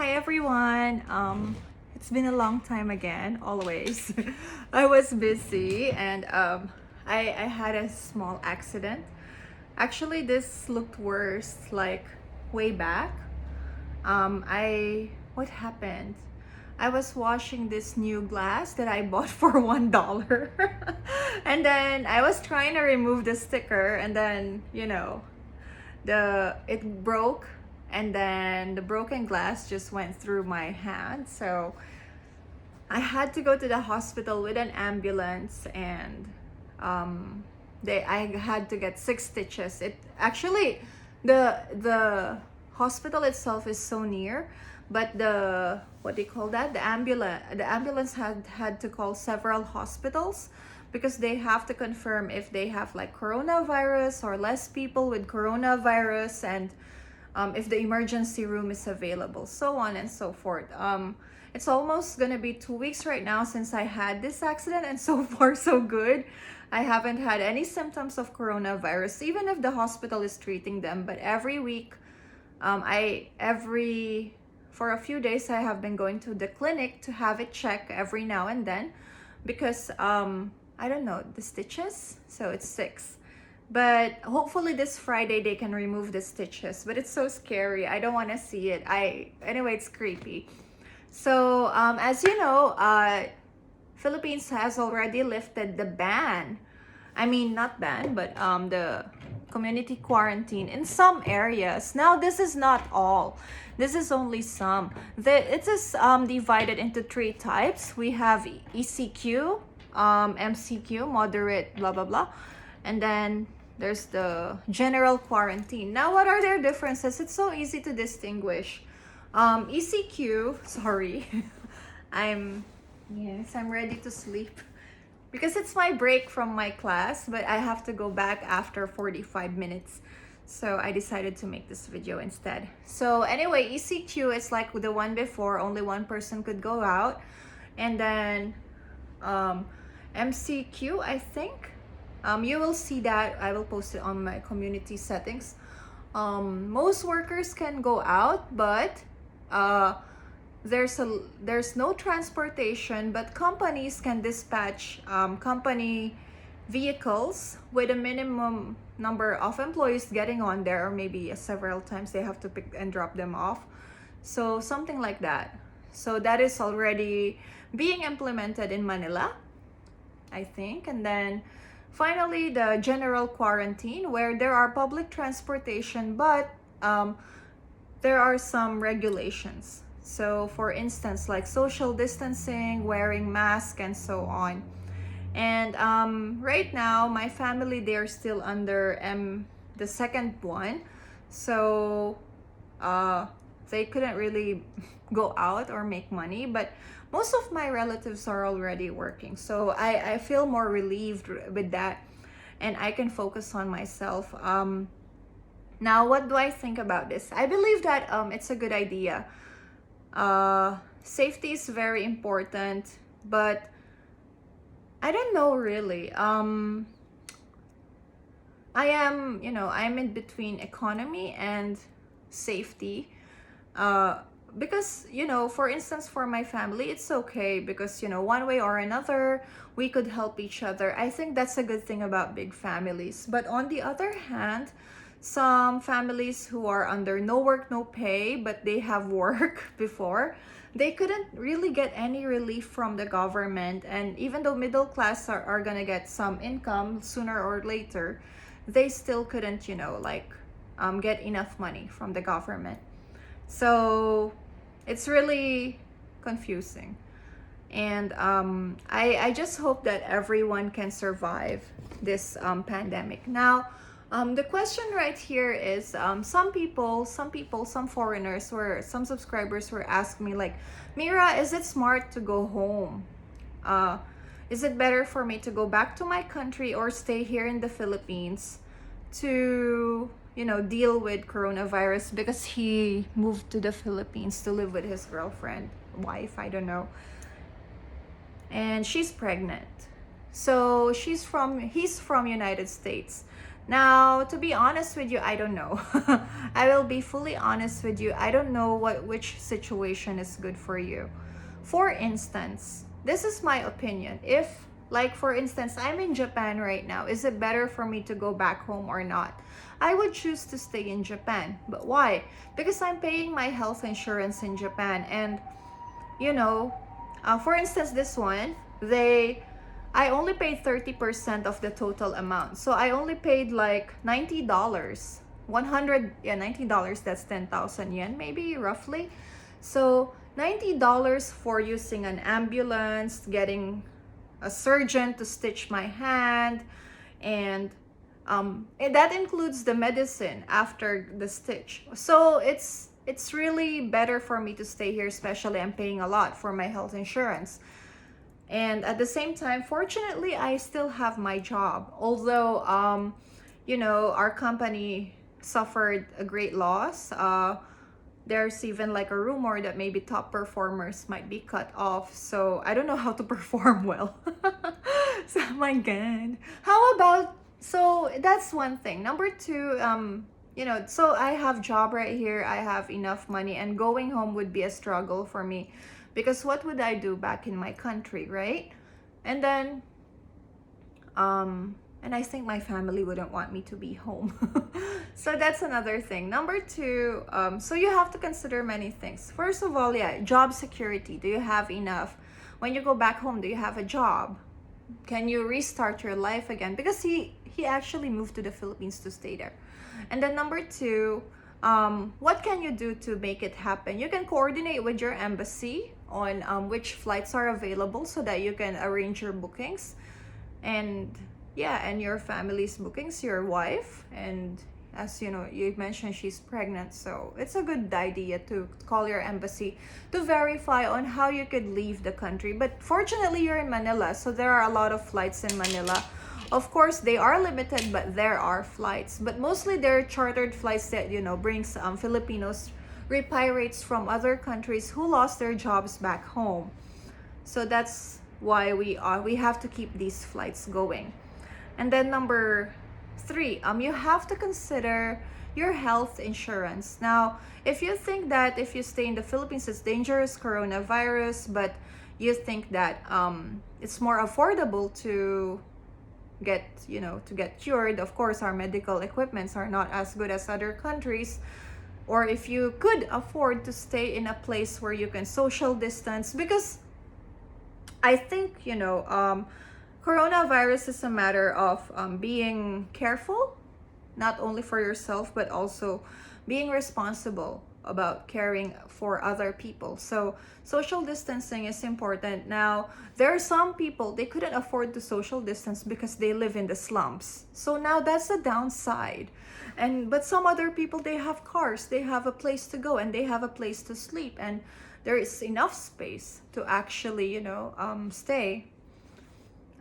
Hi everyone. It's been a long time again, always. I was busy and I had a small accident. Actually, this looked worse like way back. What happened? I was washing this new glass that I bought for $1. And then I was trying to remove the sticker and then, it broke and then the broken glass just went through my hand. So I had to go to the hospital with an ambulance and I had to get 6 stitches. It actually the hospital itself is so near, but the what do you call that? The ambulance had to call several hospitals because they have to confirm if they have like coronavirus or less people with coronavirus and if the emergency room is available, so on and so forth. It's almost gonna be 2 weeks right now since I had this accident, and so far so good. I haven't had any symptoms of coronavirus, even if the hospital is treating them. But every week, for a few days, I have been going to the clinic to have it checked every now and then, because I don't know the stitches, so it's 6. But hopefully this Friday they can remove the stitches. But it's so scary. I don't want to see it. Anyway, it's creepy. So as you know, Philippines has already lifted the ban. I mean, not ban, but the community quarantine in some areas. Now, this is not all. This is only some. It is divided into 3 types. We have ECQ, MCQ, moderate, blah, blah, blah. And then there's the general quarantine. Now, what are their differences? It's so easy to distinguish. ECQ, sorry, I'm ready to sleep because it's my break from my class, but I have to go back after 45 minutes. So I decided to make this video instead. So anyway, ECQ is like the one before, only one person could go out. And then MCQ, I think. You will see that. I will post it on my community settings. Most workers can go out, but there's no transportation, but companies can dispatch company vehicles with a minimum number of employees getting on there, or maybe several times they have to pick and drop them off. So something like that. So that is already being implemented in Manila, I think. And then finally, the general quarantine, where there are public transportation, but there are some regulations. So for instance, like social distancing, wearing masks, and so on. And right now, my family, they're still under the second one. So they couldn't really go out or make money, but most of my relatives are already working. So I feel more relieved with that, and I can focus on myself. Now, what do I think about this? I believe that it's a good idea. Safety is very important, but I don't know really. I'm in between economy and safety. Because, for instance, for my family, it's okay because, one way or another, we could help each other. I think that's a good thing about big families. But on the other hand, some families who are under no work, no pay, but they have work before, they couldn't really get any relief from the government. And even though middle class are gonna get some income sooner or later, they still couldn't, get enough money from the government. So it's really confusing. And I just hope that everyone can survive this pandemic. Now, the question right here is some foreigners, some subscribers were asking me like, Mira, is it smart to go home? Is it better for me to go back to my country or stay here in the Philippines to deal with coronavirus, because he moved to the Philippines to live with his wife, I don't know. And she's pregnant. So he's from United States. Now, to be honest with you, I don't know. I will be fully honest with you. I don't know which situation is good for you. For instance, this is my opinion. If, like, for instance, I'm in Japan right now, is it better for me to go back home or not? I would choose to stay in Japan. But why? Because I'm paying my health insurance in Japan. And, you know, for instance, this one, I only paid 30% of the total amount. So I only paid like $90. 100, yeah, $90, that's 10,000 yen, maybe roughly. So $90 for using an ambulance, getting a surgeon to stitch my hand, and that includes the medicine after the stitch. So it's really better for me to stay here, especially I'm paying a lot for my health insurance. And at the same time, fortunately, I still have my job. Although, our company suffered a great loss. There's even like a rumor that maybe top performers might be cut off. So I don't know how to perform well. So, my God. How about, so that's one thing. Number two, so I have job right here. I have enough money, and going home would be a struggle for me. Because what would I do back in my country, right? And then, and I think my family wouldn't want me to be home. So that's another thing. Number two, so you have to consider many things. First of all, yeah, job security. Do you have enough? When you go back home, do you have a job? Can you restart your life again? Because he actually moved to the Philippines to stay there. And then number two, what can you do to make it happen? You can coordinate with your embassy on which flights are available so that you can arrange your bookings, and your family's bookings, your wife. And as you know, you mentioned she's pregnant, so it's a good idea to call your embassy to verify on how you could leave the country. But fortunately, you're in Manila, so there are a lot of flights in Manila. Of course, they are limited, but there are flights. But mostly they're chartered flights that, brings Filipinos, repirates from other countries who lost their jobs back home. So that's why we have to keep these flights going. And then number three, you have to consider your health insurance. Now, if you think that if you stay in the Philippines, it's dangerous, coronavirus, but you think that it's more affordable to get cured. Of course, our medical equipments are not as good as other countries. Or if you could afford to stay in a place where you can social distance, because I think coronavirus is a matter of being careful, not only for yourself but also being responsible about caring for other people. So social distancing is important. Now, there are some people, they couldn't afford to social distance because they live in the slums. So now that's the downside. But some other people, they have cars, they have a place to go, and they have a place to sleep, and there is enough space to actually stay.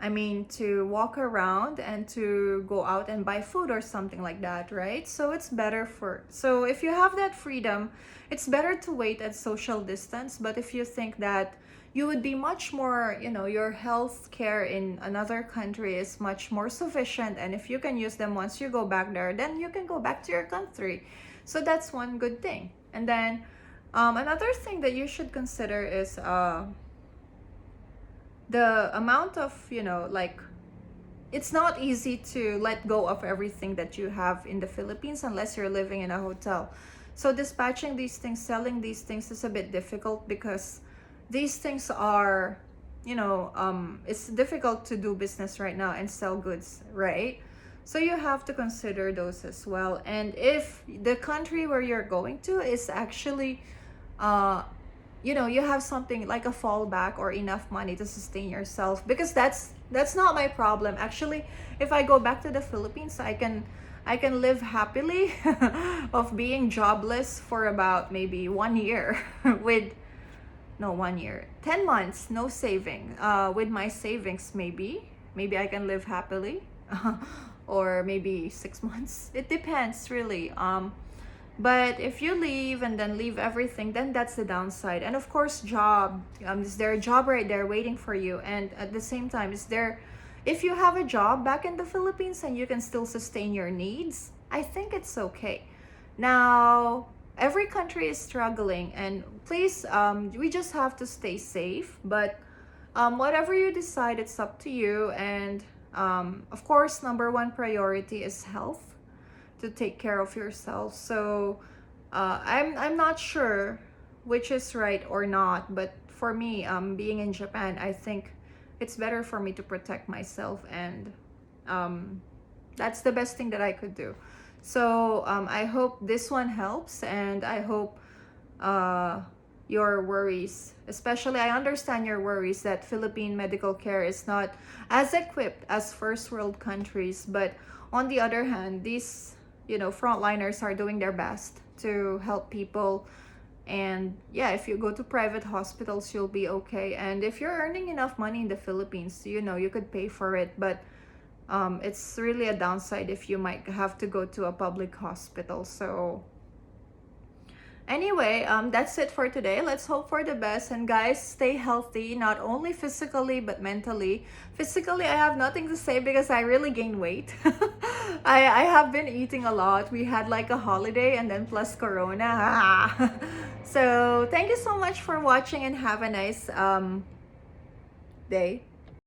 I mean, to walk around and to go out and buy food or something like that, right? So it's better so if you have that freedom, it's better to wait at social distance. But if you think that you would be much more, your health care in another country is much more sufficient, and if you can use them once you go back there, then you can go back to your country. So that's one good thing. And then another thing that you should consider is the amount of, it's not easy to let go of everything that you have in the Philippines unless you're living in a hotel. So dispatching these things, selling these things is a bit difficult, because these things are, it's difficult to do business right now and sell goods, right? So you have to consider those as well. And if the country where you're going to is actually, you have something like a fallback or enough money to sustain yourself, because that's not my problem. Actually, if I go back to the Philippines, I can live happily of being jobless for about maybe 1 year with 10 months, no saving. With my savings, maybe I can live happily. Or maybe 6 months. It depends, really. But if you leave and then leave everything, then that's the downside. And of course, job. Is there a job right there waiting for you? And at the same time, is there if you have a job back in the Philippines and you can still sustain your needs, I think it's okay. Now, every country is struggling, and please, we just have to stay safe. But whatever you decide, it's up to you. And of course, number one priority is health, to take care of yourself. So I'm not sure which is right or not, but for me, being in Japan, I think it's better for me to protect myself, and that's the best thing that I could do. So I hope this one helps, and I hope your worries, especially I understand your worries that Philippine medical care is not as equipped as first world countries, but on the other hand, these frontliners are doing their best to help people. And yeah, if you go to private hospitals, you'll be okay. And if you're earning enough money in the Philippines, you could pay for it. But it's really a downside if you might have to go to a public hospital. So anyway, that's it for today. Let's hope for the best. And guys, stay healthy, not only physically, but mentally. Physically, I have nothing to say because I really gained weight. I have been eating a lot. We had like a holiday and then plus Corona. So thank you so much for watching, and have a nice day.